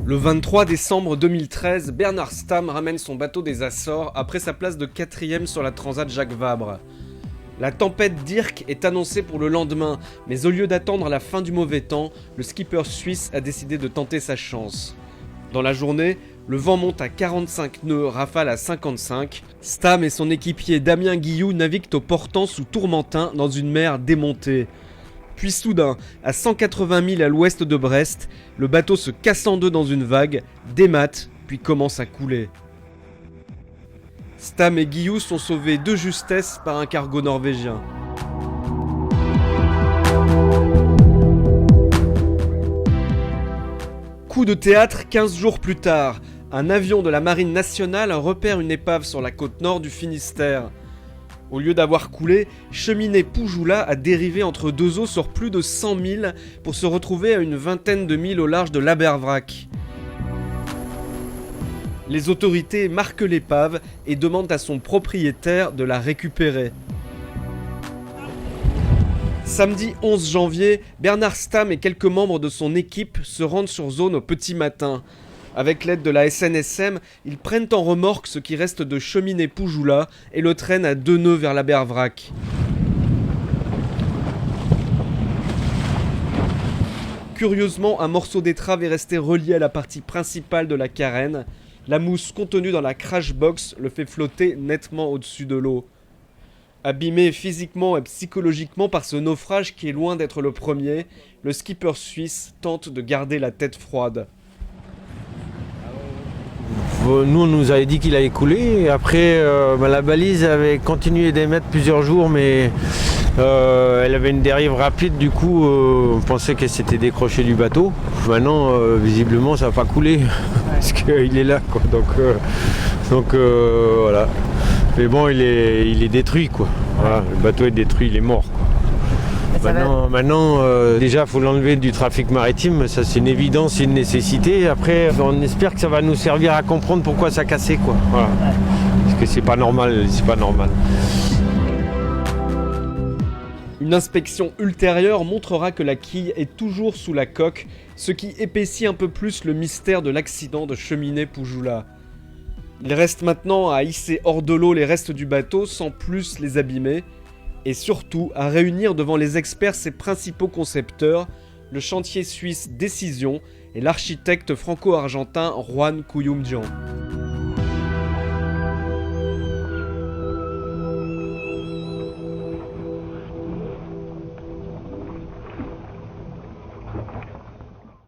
Le 23 décembre 2013, Bernard Stamm ramène son bateau des Açores après sa place de 4ème sur la Transat Jacques Vabre. La tempête Dirk est annoncée pour le lendemain, mais au lieu d'attendre la fin du mauvais temps, le skipper suisse a décidé de tenter sa chance. Dans la journée, le vent monte à 45 nœuds, rafale à 55. Stamm et son équipier Damien Guilloux naviguent au portant sous Tourmentin dans une mer démontée. Puis soudain, à 180 milles à l'ouest de Brest, le bateau se casse en deux dans une vague, démate, puis commence à couler. Stamm et Guilloux sont sauvés de justesse par un cargo norvégien. Coup de théâtre 15 jours plus tard, un avion de la Marine nationale repère une épave sur la côte nord du Finistère. Au lieu d'avoir coulé, Cheminée Poujoula a dérivé entre deux eaux sur plus de 100 milles pour se retrouver à une vingtaine de milles au large de l'Abervrac. Les autorités marquent l'épave et demandent à son propriétaire de la récupérer. Samedi 11 janvier, Bernard Stamm et quelques membres de son équipe se rendent sur zone au petit matin. Avec l'aide de la SNSM, ils prennent en remorque ce qui reste de Cheminée Poujoula et le traînent à 2 nœuds vers l'Abervrac. Curieusement, un morceau d'étrave est resté relié à la partie principale de la carène. La mousse contenue dans la crash box le fait flotter nettement au-dessus de l'eau. Abîmé physiquement et psychologiquement par ce naufrage qui est loin d'être le premier, le skipper suisse tente de garder la tête froide. Nous, on nous avait dit qu'il allait couler. Et après, la balise avait continué d'émettre plusieurs jours, mais elle avait une dérive rapide. Du coup, on pensait qu'elle s'était décrochée du bateau. Maintenant, visiblement, ça n'a pas coulé parce qu'il est là, quoi. Donc voilà. Mais bon, il est détruit, quoi. Voilà, le bateau est détruit, il est mort, quoi. Maintenant, déjà, il faut l'enlever du trafic maritime, ça c'est une évidence, c'est une nécessité. Après, on espère que ça va nous servir à comprendre pourquoi ça a cassé, quoi. Voilà. Parce que c'est pas normal, Une inspection ultérieure montrera que la quille est toujours sous la coque, ce qui épaissit un peu plus le mystère de l'accident de Cheminée Poujoula. Il reste maintenant à hisser hors de l'eau les restes du bateau sans plus les abîmer. Et surtout à réunir devant les experts ses principaux concepteurs, le chantier suisse Décision et l'architecte franco-argentin Juan Cuyumjian.